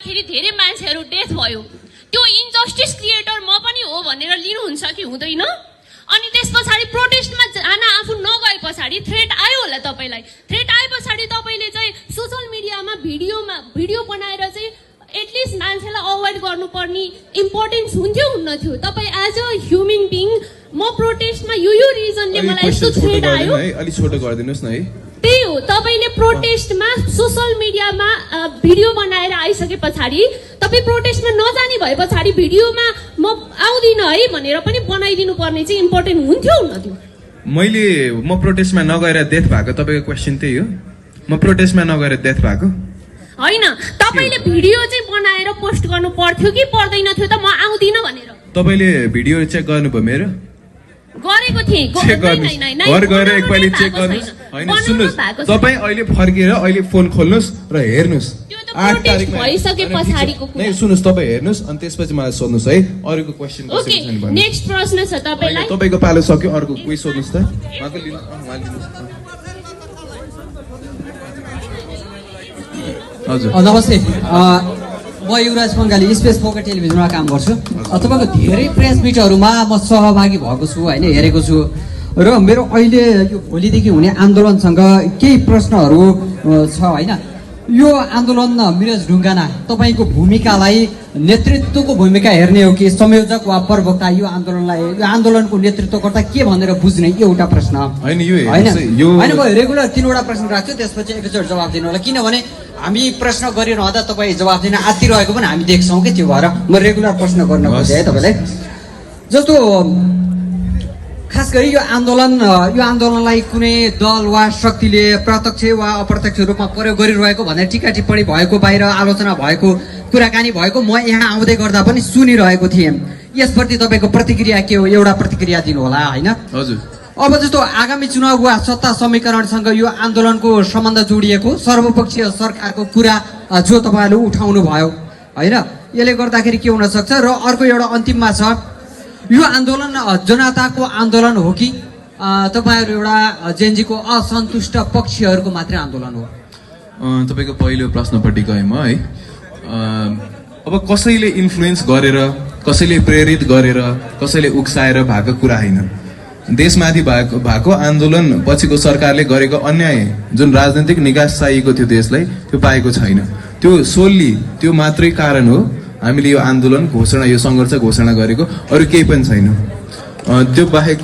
गर्दाखेरि धेरै मान्छेहरू डेथ भयो, त्यो इन्जस्टिस क्रिएटर म पनि हो भनेर लिनुहुन्छ कि हुँदैन? अनि त्यस पछाडि प्रोटेस्टमा जान आफू नगए पछाडि थ्रेट आयो होला तपाईलाई, थ्रेट आए पछाडि तपाईले चाहिँ सोशल मिडियामा भिडियो बनाएर चाहिँ एटलिस्ट मान्छेलाई अवोइड गर्नुपर्ने इम्पोर्टेन्स हुन्थ्यो हुन्न थियो? तपाईँ एज अ ह्युमन बिङ म प्रोटेस्टमा यो रिजनले मलाई यस्तो थ्रेट आयो, अलि छोटो गरिदिनुस् न है। त्यही हो, तपाईले प्रोटेस्टमा सोशल मिडियामा भिडियो बनाएर आइसके पछाडि तपाईँ प्रोटेस्टमा नजाने भए पछाडि भिडियोमा म आउँदिन है भनेर पनि बनाइदिनु पर्ने चाहिँ इम्पोर्टेन्ट हुन्थ्यो हुन्न थियो? म प्रोटेस्टमा नगएर डेथ भएको तपाईँको क्वेसन त्यही हो? म प्रोटेस्टमा नगएर डेथ भएको होइन, तपाईले भिडियो चाहिँ बनाएर पोस्ट गर्नु पर्थ्यो कि पर्दैन थियो त म आउँदिन भनेर? तपाईँले भिडियो चेक गर्नुभयो मेरो? गरेको थिएँ, घर गएर एकपल्ट चेक गर्नुहोस्। होइन सुन्नुहोस्, तपाईँ अहिले फर्केर अहिले फोन खोल्नुहोस् र हेर्नुहोस् 8 तारिकमा भइसके पछाडिको कुरा। नै सुन्नुहोस्, तपाईँ हेर्नुहोस् अनि त्यसपछि मलाई सोध्नुहोस् है। अरूको क्वेसन ओके, नेक्स्ट प्रश्न छ तपाईलाई। तपाईँको पालो सक्यो, अर्को कोही सोध्नुहोस् त। उहाँको लिनु हजुर। नमस्ते, म युवराज बङ्गाली, स्पेस पोकेट टेलिभिजनमा काम गर्छु। तपाईँको धेरै प्रेस मिटहरूमा म सहभागी भएको छु होइन, हेरेको छु। र मेरो अहिले यो भोलिदेखि हुने आन्दोलनसँग केही प्रश्नहरू छ होइन। यो आन्दोलन मिराज ढुङ्गाना तपाईँको भूमिकालाई नेतृत्वको भूमिका हेर्ने हो कि संयोजक वा प्रवक्ता? यो आन्दोलनको नेतृत्वकर्ता के भनेर बुझ्ने एउटा प्रश्न होइन। म रेगुलर 3वटा प्रश्न राख्छु, त्यसपछि एकैचोटि जवाब दिनु होला, किनभने हामी प्रश्न गरिरहँदा तपाईँ जवाब दिन आत्तिरहेको पनि हामी देख्छौँ कि, त्यो भएर म रेगुलर प्रश्न गर्न खोजेँ है तपाईँलाई। जस्तो खास गरी यो आन्दोलनलाई कुनै दल वा शक्तिले प्रत्यक्ष वा अप्रत्यक्ष रूपमा प्रयोग गरिरहेको भनेर टिका टिप्पणी भएको, बाहिर आलोचना भएको, कुराकानी भएको म यहाँ आउँदै गर्दा पनि सुनिरहेको थिएँ। यसप्रति तपाईँको प्रतिक्रिया के हो? एउटा प्रतिक्रिया दिनु होला होइन। हजुर। अब जस्तो आगामी चुनाव वा सत्ता समीकरणसँग यो आन्दोलनको सम्बन्ध जोडिएको सर्वपक्षीय सरकारको कुरा जो तपाईँहरूले उठाउनु भयो होइन, यसले गर्दाखेरि के हुन सक्छ? र अर्को एउटा अन्तिममा छ, यो आन्दोलन जनताको आन्दोलन हो कि तपाईँहरू एउटा जेनजीको असन्तुष्ट पक्षीहरूको मात्रै आन्दोलन हो? तपाईँको पहिलो प्रश्नपट्टि गएँ म है। अब कसैले इन्फ्लुएन्स गरेर, कसैले प्रेरित गरेर, कसैले उक्साएर भएको कुरा होइन। देशमाथि भएको आन्दोलन पछिको सरकारले गरेको अन्याय जुन राजनैतिक निकास चाहिएको थियो देशलाई, त्यो पाएको छैन। त्यो सोल्ली त्यो मात्रै कारण हो हामीले यो आन्दोलन घोषणा, यो सङ्घर्ष घोषणा गरेको, अरू केही पनि छैन। त्यो बाहेक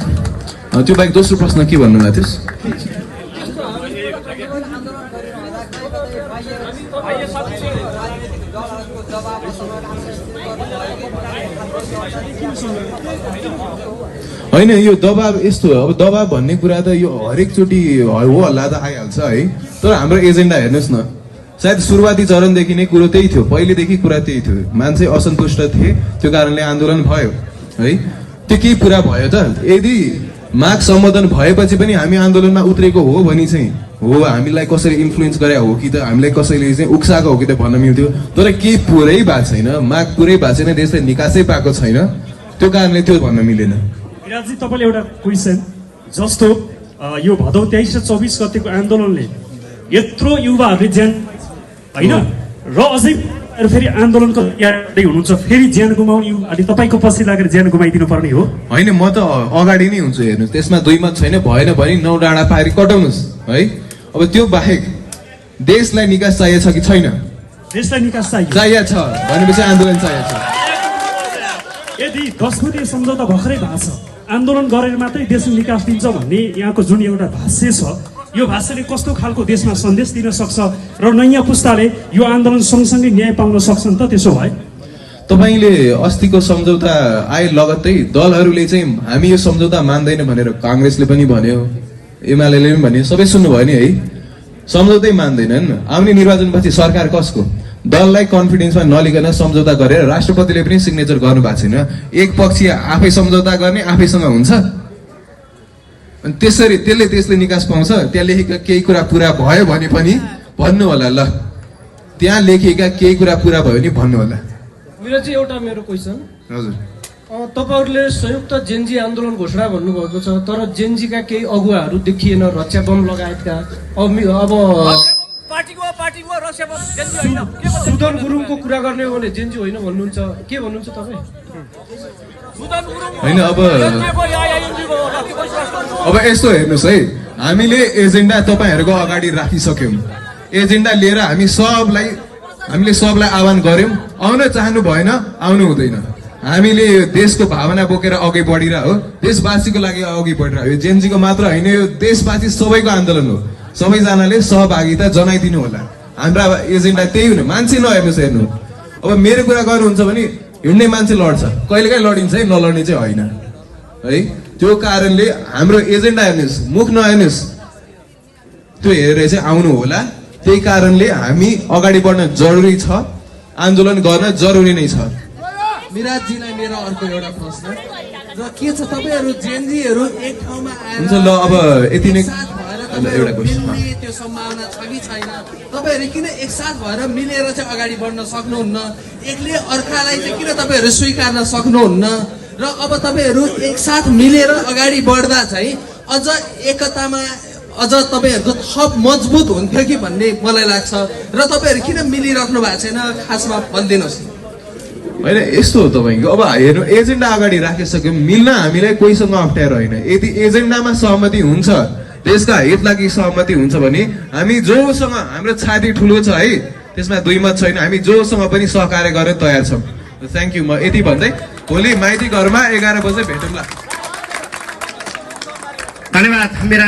दोस्रो प्रश्न के भन्नुभएको थियो? होइन, यो दबाब यस्तो हो। अब दबाब भन्ने कुरा त यो हरेकचोटि हो हल्ला त आइहाल्छ है। तर हाम्रो एजेन्डा हेर्नुहोस् न, सायद सुरुवाती चरणदेखि नै कुरो त्यही थियो, पहिलेदेखि कुरा त्यही थियो। मान्छे असन्तुष्ट थिए, त्यो कारणले आन्दोलन भयो है। त्यो केही पुरा भयो त? यदि माग सम्बोधन भएपछि पनि हामी आन्दोलनमा उत्रेको हो भने चाहिँ हो, हामीलाई कसैले इन्फ्लुएन्स गरे हो कि त हामीलाई कसैले चाहिँ उक्साएको हो कि त भन्न मिल्थ्यो। तर केही पुरै भएको छैन, माग पुरै भएको छैन, देशले निकासै पाएको छैन, त्यो कारणले त्यो भन्न मिलेन। विराजी, तपाईँले एउटा क्वेसन जस्तो यो भदौ 23 र 24 गतेको आन्दोलनले यत्रो युवाहरूले ज्यान होइन, र अझै फेरि आन्दोलनको तयारी हुनुहुन्छ, फेरि ज्यान गुमाउने अनि तपाईँको पछि लागेर ज्यान गुमाइदिनु पर्ने हो? होइन, म त अगाडि नै हुन्छु, हेर्नुहोस्, त्यसमा दुई मत छैन। भएन भने 9 डाँडा पारी कटाउनुहोस् है। अब त्यो बाहेक देशलाई निकास चाहिएको छ कि छैन? देशलाई निकास चाहिएको छ भनेपछि आन्दोलन चाहिएको छ। यदि 10 बुँदे सम्झौता भर्खरै भएको छ, आन्दोलन गरेर मात्रै देश निकास दिन्छ भन्ने यहाँको जुन एउटा भाष्य छ, यो भाष्यले कस्तो खालको देशमा सन्देश दिन सक्छ र नयाँ पुस्ताले यो आन्दोलन सँगसँगै न्याय पाउन सक्छन् त? त्यसो भए तपाईँले अस्तिको सम्झौता आए लगत्तै दलहरूले चाहिँ हामी यो सम्झौता मान्दैन भनेर काङ्ग्रेसले पनि भन्यो, एमाले पनि भन्यो, सबै सुन्नुभयो नि है। सम्झौतै मान्दैनन्। आउने निर्वाचनपछि सरकार कसको? दललाई कन्फिडेन्समा नलिकन सम्झौता गरेर राष्ट्रपतिले पनि सिग्नेचर गर्नु भएको छैन। एक पक्ष आफै सम्झौता गर्ने, आफैसँग हुन्छ, अनि त्यसले त्यसले निकास पाउँछ। त्यहाँ लेखेका केही कुरा पुरा भयो भने पनि भन्नु होला, ल त्यहाँ लेखेका केही कुरा पुरा भयो भने भन्नु होला। मेरो चाहिँ एउटा मेरो क्वेसन। हजुर, तपाईँहरूले संयुक्त जेनजी आन्दोलन घोषणा भन्नुभएको छ, तर जेनजीका केही अगुवाहरू देखिएन, रक्षा बम लगायतका। अब सुदन गुरुङको कुरा गर्ने हो भने जेन्जी होइन भन्नुहुन्छ, के भन्नुहुन्छ तपाईँ? होइन अब यस्तो हेर्नुहोस् है, हामीले एजेन्डा तपाईँहरूको अगाडि राखिसक्यौँ। एजेन्डा लिएर हामीले सबलाई आह्वान गर्यौँ। आउन चाहनु भएन, आउनु हुँदैन। हामीले यो देशको भावना बोकेर अघि बढिरह हो, देशवासीको लागि अघि बढिरह। यो जेन्जीको मात्र होइन, यो देशवासी सबैको आन्दोलन हो। सबैजनाले सहभागिता जनाइदिनु होला। हाम्रा एजेन्डा त्यही हुनु। मान्छे नहेर्नुहोस्, हेर्नु। अब मेरो कुरा गर्नुहुन्छ भने हिँड्ने मान्छे लड्छ, कहिलेकाहीँ लडिन्छ है, नलड्ने चाहिँ होइन है। त्यो कारणले हाम्रो एजेन्डा हेर्नुहोस्, मुख नहेर्नुहोस्, त्यो हेरेर चाहिँ आउनु होला। त्यही कारणले हामी अगाडि बढ्न जरुरी छ, आन्दोलन गर्न जरुरी नै छ। मिराजजीलाई मेरो अर्को एउटा प्रश्न र के छ, तपाईँहरू जेनजीहरू एक ठाउँमा आएर हुन्छ ल, अब यति नै एकसाथ भएर एउटा तपाईँहरू क्वेसन। मिल्ने त्यो सम्भावना छ कि छैन? तपाईँहरू किन एकसाथ भएर मिलेर चाहिँ अगाडि बढ्न सक्नुहुन्न? एक्लै अर्कालाई चाहिँ किन तपाईँहरू स्वीकार्न सक्नुहुन्न? र अब तपाईँहरू एकसाथ मिलेर अगाडि बढ्दा चाहिँ अझ एकतामा अझ तपाईँहरूको थप मजबुत हुन्थ्यो कि भन्ने मलाई लाग्छ। र तपाईँहरू किन मिलिराख्नु भएको छैन, खासमा भनिदिनुहोस्। होइन, यस्तो हो तपाईँको। अब हेर्नु, एजेन्डा अगाडि राखिसक्यौँ, मिल्न हामीलाई कोहीसँग अप्ठ्यारो होइन। यदि एजेन्डामा सहमति हुन्छ, देशका हित लागि सहमति हुन्छ भने हामी जोसँग हाम्रो छाती ठुलो छ है, त्यसमा दुई मत छैन, हामी जोसँग पनि सहकार्य गर्न तयार छौँ। Thank you. म यति भन्दै भोलि माइती घरमा 11 बजे भेटौँला। धन्यवाद।